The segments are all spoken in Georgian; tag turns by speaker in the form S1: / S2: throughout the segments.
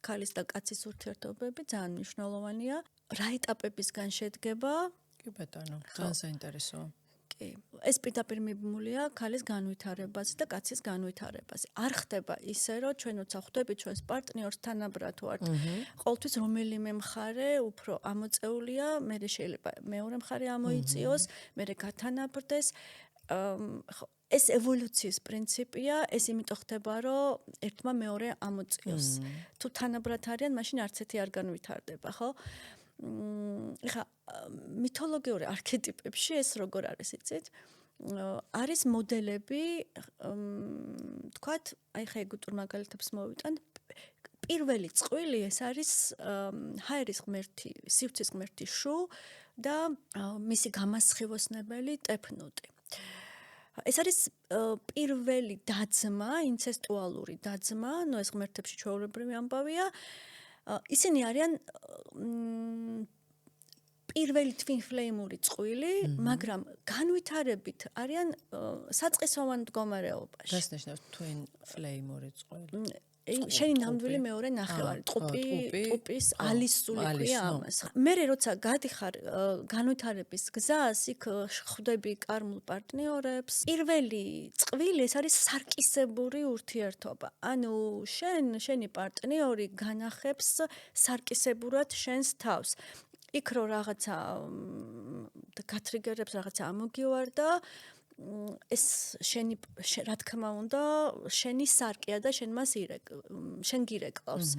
S1: ქალის და კაცის ურთიერთობები ძალიან მნიშვნელოვანია. რა ეტაპებისგან შედგება?
S2: კი ბატონო, ძალიან საინტერესოა.
S1: ეს პირდაპირ მიბმულია ქალის განვითარებაზე და კაცის განვითარებაზე. არ ხდება ისე, რომ ჩვენ როცა ხვდებით ჩვენს პარტნიორს თანაბრად ვართ, ყოველთვის რომელიმე მხარე უფრო ამოწეულია, მერე შეიძლება მეორე მხარე ამოიწიოს, მერე გათანაბრდეს. ეს ევოლუციის პრინციპია, ეს იმიტომ ხდება, რომ ერთმა მეორე ამოწიოს. თუ თანაბრად არიან, მაშინ არც ერთი არ განვითარდება, ხო? ეხა მითოლოგიური არქეტიპებში ეს როგორ არის იცით? არის მოდელები, თქვათ, აი ხა ეგუტურ მაგალითებს მოვიტან, პირველი წყვილი ეს არის ჰაერის ღმერთი, სივრცის ღმერთი შუ და მისი გამასხივოსნებელი ტეფნუტი. ეს არის პირველი დაძმა, ინცესტუალური დაძმა, ნუ ეს ღმერთებში ჩვეულებრივი ამბავია. ისინი არიან პირველი twin flame-ური წყვილი, მაგრამ განვითარებით არიან საწყისოვან მდგომარეობაში.
S2: რას ნიშნავს twin flame-ური წყვილი?
S1: შენი ნამდვილი მეორე ნახევარი, ტყუპის ალისული ქვია ამას. მერე როცა გადიხარ განვითარების გზას, იქ ხვდები კარმულ პარტნიორებს. პირველი წყვილი ეს არის სარკისებური ურთიერთობა. ანუ შენი პარტნიორი განახებს სარკისებურად შენს თავს. იქ რო რაღაცა გათრიგერებს, რაღაცა ამოგივარდა, ეს რა თქმა უნდა, შენი სარკეა და შენ გირეკლავს.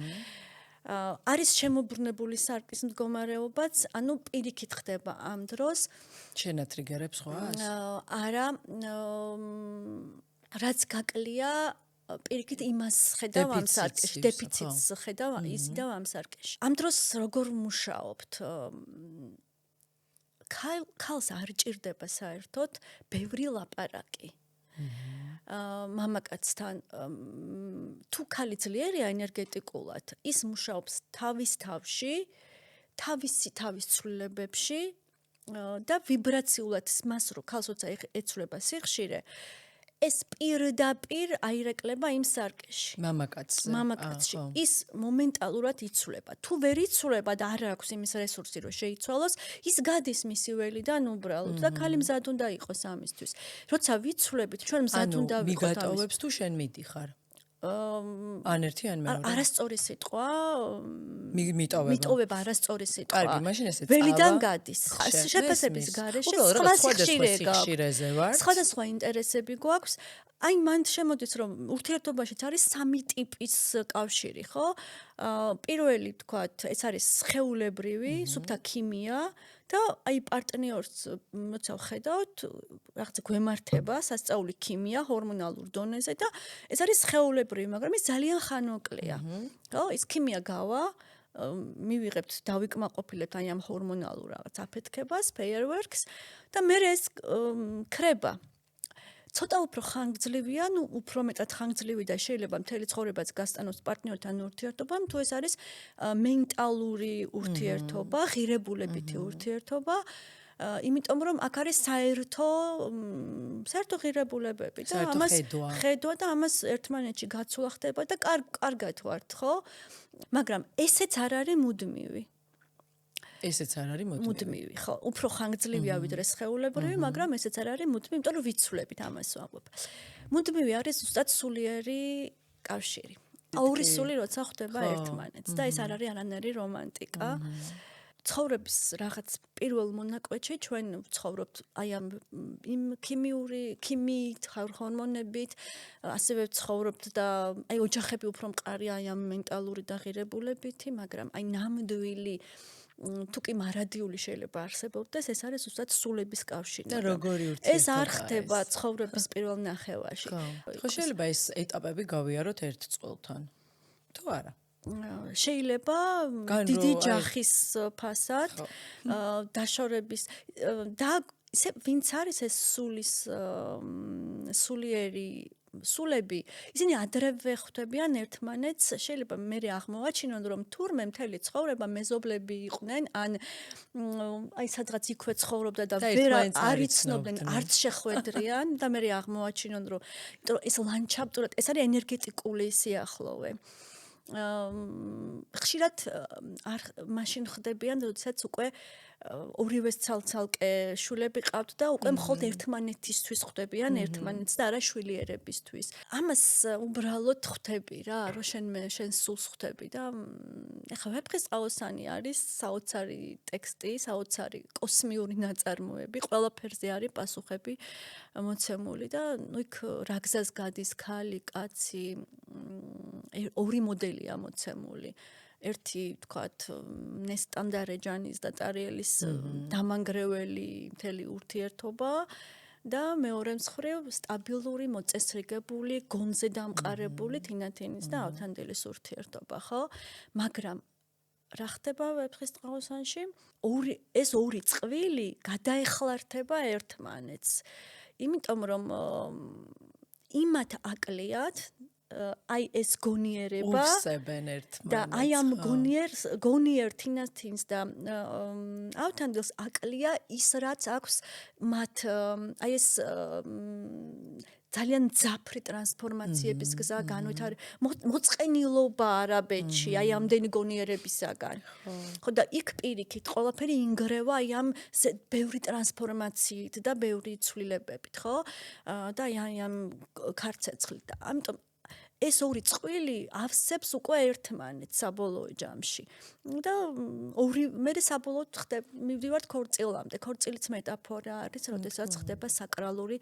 S1: არის შემოbrunებული სარკის მდგომარეობაც, ანუ პირიქით ხდება ამ დროს.
S2: შენათრიგერებს ხوار?
S1: არა, რაც გაკლია პირიქით იმას ხედავ ამ სარკეში, დეფიციტს ხედავ ამ სარკეში. ამ დროს როგორ მუშაობთ? ქალს არ ჭირდება საერთოდ ბევრი ლაპარაკი. მამაკაცთან თუ ქალი ძლიერია ენერგეტიკულად, ის მუშაობს თავის თავში, თავის ცვლილებებში და ვიბრაციულად მას რო ქალს როცა ეცვლება სიხშირე, ეს პირდაპირ აირეკლება იმ სარკეში. მამაკაცში. ის მომენტალურად იცვლება. თუ ვერ იცვლება და არ აქვს იმის რესურსი, რომ შეიცვალოს, ის გადის მისი ველიდან უბრალოდ და ქალი მზად უნდა იყოს ამისთვის. როცა ვიცვლებით, ჩვენ მზად უნდა ვიყოთ ამისთვის.
S2: მიგატოვებს თუ შენ მიდიხარ? ან ერთი ან მეორე.
S1: არასწორი სიტყვა.
S2: მიტოვება
S1: არასწორი სიტყვა.
S2: კარგი, მაშინ ესე წავა.
S1: ველიდან გადის. შეფასების გარეშე
S2: სიხშირეზე ვარ.
S1: სხვადასხვა ინტერესები გვაქვს. აი მან შემოდის რომ ურთიერთობაშიც არის სამი ტიპის კავშირი, ხო? პირველი თქვათ, ეს არის სხეულებრივი, სუფთა ქიმია და აი პარტნიორს როცა ვხედავთ, რაღაცა გვემართება, სასწაული ქიმია ჰორმონალურ დონეზე და ეს არის სხეულებრივი, მაგრამ ის ძალიან ხანმოკლეა. ხო? ის ქიმია გავა მივიღებთ დავიკმაყოფილებთ აი ამ ჰორმონალურ რაღაც აფეთქებას, fireworks და მე ეს ქრება. ცოტა უფრო ხანგრძლივია, ნუ უფრო მეტად ხანგრძლივი და შეიძლება მთელი ცხოვრებაც გასტანოს პარტნიორთან ურთიერთობამ, თუ ეს არის მენტალური ურთიერთობა, ღირებულებითი ურთიერთობა, იმიტომ რომ აქ არის საერთო ღირებულებები და ამას ხედვა და ამას ერთმანეთში გაცვლა ხდება და კარგად ვართ, ხო? მაგრამ ესეც არ არის მუდმივი.
S2: ესეც არ არის
S1: მუდმივი, ხო, უფრო ხანგრძლივია ვიდრე სხეულებრივი, მაგრამ ესეც არ არის მუდმივი, იმიტომ რომ ვიცვლებით ამას ვამბობ. მუდმივი არის ზუსტად სულიერი კავშირი. ორი სული როცა ხვდება ერთმანეთს და ეს არ არის არანაირი რომანტიკა. ცხოვრების რაღაც პირველ მონაკვეთში ჩვენ ვცხოვრობთ აი იმ ქიმიით, ჰორმონებით, ასევე ვცხოვრობთ და აი ოჯახები უფრო მყარია აი ამ მენტალური და ღირებულებითი, მაგრამ აი ნამდვილი თუ კი მარადიული შეიძლება არსებობდეს, ეს არის ზუსტად სულების კავშირი.
S2: და როგორი ურთიერთობა
S1: ეს არ ხდება ცხოვრების პირველ ნახევარში.
S2: ხო, შეიძლება ეს ეტაპები გავიაროთ ერთ წყვილთან. თუ არა?
S1: შეიძლება დიდი ჯახის ფასად, დაშორების და ისე ვინც არის ეს სულები, ისინი ადრევე ხვდებიან ერთმანეთს, შეიძლება მერე აღმოვაჩინონ, რომ თურმე მთელი ცხოვრება მეზობლები იყვნენ, ან აი სადღაც იქვე ცხოვრობდა და ვერ არ იცნობდნენ, არც შეხვედრიან და მერე აღმოვაჩინონ, რომ ეს ლანდშაფტურად, ეს არის ენერგეტიკული სიახლოვე. ხშირად არ მაშინ ხდებიან, როდესაც უკვე ორივეს ცალ-ცალკე შვილები ყავთ და უკვე მხოლოდ ერთმანეთისთვის ხვდებიან ერთმანეთს და არა შვილიერებისთვის. ამას უბრალოდ ხვდები რა, რომ შენ სულს ხვდები და ეხლა ვეფხისტყაოსანი არის საოცარი ტექსტი, საოცარი კოსმიური ნაწარმოები, ყველაფერზე არის პასუხები მოცემული და იქ რა გზას გადის ქალი, კაცი, ორი მოდელია მოცემული. ერთი, თქვათ, ნესტან დარეჯანის და ტარიელის დამანგრეველი მთელი ურთიერთობა და მეორე მხრივ სტაბილური, მოწესრიგებული, გონზე დამყარებული თინათინის და ავთანდილის ურთიერთობა, ხო? მაგრამ რა ხდება ვეფხისტყაოსანში? ეს ორი წყვილი გადაეხლართება ერთმანეთს. იმიტომ რომ იმათ აკლიათ აი ეს გონიერება
S2: უსებენ ერთმანეთს.
S1: და აი ამ გონიერ თინათინს და ავთანდილს აკლია ის რაც აქვს მათ აი ეს ძალიან ძაფრი ტრანსფორმაციების გზა მოწყენილობა არაბეთში აი ამდენი გონიერებისაგან. ხო და იქ პირიქით ყველაფერი ინგრევა აი ამ ბევრი ტრანსფორმაციით და ბევრი ცვლილებებით, ხო? და აი ამ ქარცეცხლით და ამიტომ ეს ორი წყვილი ავსებს უკვე ერთმანეთს საბოლოო ჯამში. და მე საბოლოოდ მივდივართ ქორწილამდე. ქორწილიც მეტაფორა არის, როდესაც ხდება საკრალური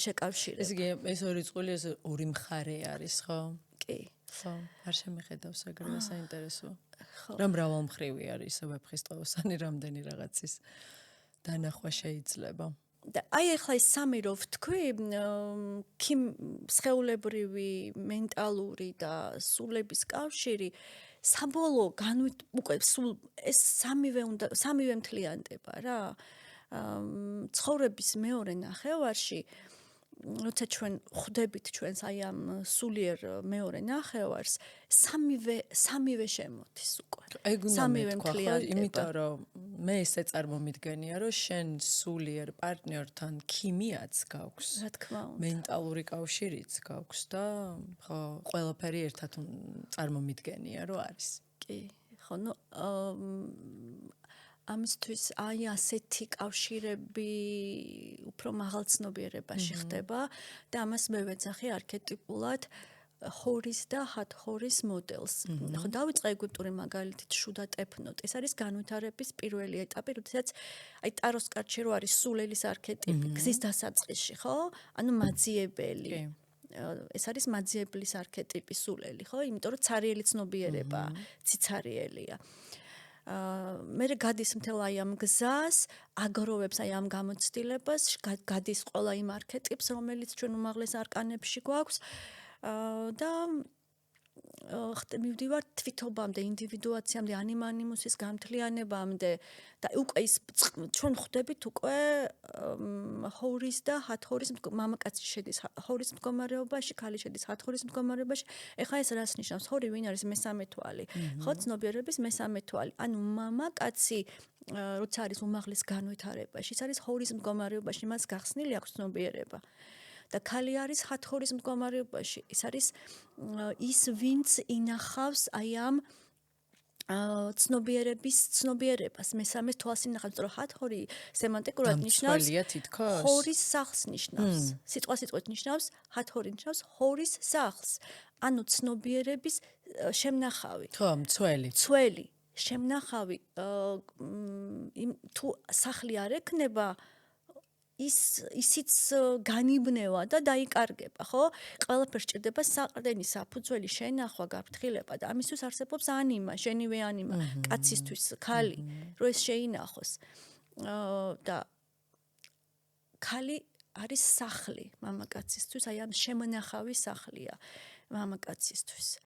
S1: შეკავშირება.
S2: ესე იგი, ეს ორი წყვილი ეს ორი მხარე არის, ხო?
S1: კი.
S2: ხო, არ შემეხედავს ეგრევე საინტერესოა. რა მრავალმხრივი არის ვეფხისტყაოსანი რამდენი რაღაცის დანახვა შეიძლება.
S1: და აი ახლა ეს სამი რო ვთქვი, სხეულებრივი, მენტალური და სულების კავშირი საბოლოო უკვე სულ ეს სამივე მთლიანდება რა. ცხოვრების მეორე ნახევარში როცა ჩვენ ხვდებით ჩვენს აი ამ სულიერ მეორე ნახევარს, სამივე შემოდის უკვე.
S2: სამივე მთლიანდება. იმიტომ რომ მე ესე წარმომიდგენია, რომ შენ სულიერ პარტნიორთან ქიმიაც გაქვს.
S1: რა თქმა უნდა.
S2: მენტალური კავშირიც გაქვს და ხო, ყველაფერი ერთად წარმომიდგენია, რომ არის.
S1: კი, ხო, ნუ ამისთვის აი ასეთი კავშირები უფრო მაღალ ცნობიერებაში ხდება და ამას მე ვეძახი არქეტიპულად ჰორის და ჰათჰორის მოდელს. ხო, დავიწყე ეგვიპტური მაგალითით შუდა ტეფნოტ. ეს არის განვითარების პირველი ეტაპი, როდესაც აი ტაროს კარტში რო არის სულელის არქეტიპი, გზის დასაწყისში, ხო? ანუ მაძიებელი. ეს არის მაძიებლის არქეტიპი სულელი, ხო? იმიტომ რომ ცარიელი ცნობიერება, ციცარიელია. მე გადის მთელ აი ამ გზას, აგროვებს აი ამ გამოცდილებას, გადის ყველა იმ არქეტიპს, რომელიც ჩვენ უმაღლეს არკანებში გვაქვს და მივდივართ თვითობამდე, ინდივიდუაციამდე, ანიმანიმუსის გამთლიანებამდე და უკვე ის ჩვენ ხვდებით უკვე ჰორის და ჰათჰორის მამაკაცი შედის ჰორის მდგომარეობაში, ქალი შედის ჰათჰორის მდგომარეობაში. ეხლა ეს რას ნიშნავს? ჰორი ვინ არის მესამე თვალი? ხო, ცნობიერების მესამე თვალი. ანუ მამაკაცი როცა არის უმაღლეს განვითარებაში, ის არის ჰორის მდგომარეობაში, მას გახსნილი აქვს ცნობიერება. და ქალი არის ჰათჰორის მდგომარეობაში. ის არის ის, ვინც ინახავს აი ამ ცნობიერებას, მესამე თვალს ინახავს, რომ ჰათჰორი სემანტიკურად ნიშნავს ჰორის სახლს ნიშნავს. სიტყვით ნიშნავს, ჰათჰორი ნიშნავს ჰორის სახლს. ანუ ცნობიერების შემნახავი.
S2: ხო, მცველი.
S1: მცველი, შემნახავი თუ სახლი არ ექნება ისიც განიბნევა და დაიკარგება, ხო? ყველაფერს სჭირდება საყრდენი საფუძველი, შენახვა, გაფრთხილება და ამისთვის არსებობს ანიმა, შენივე ანიმა, კაცისთვის, ქალი, რომ ეს შეინახოს. და ქალი არის სახლი მამაკაცისთვის, აი ამ შემნახავი სახლია მამაკაცისთვის.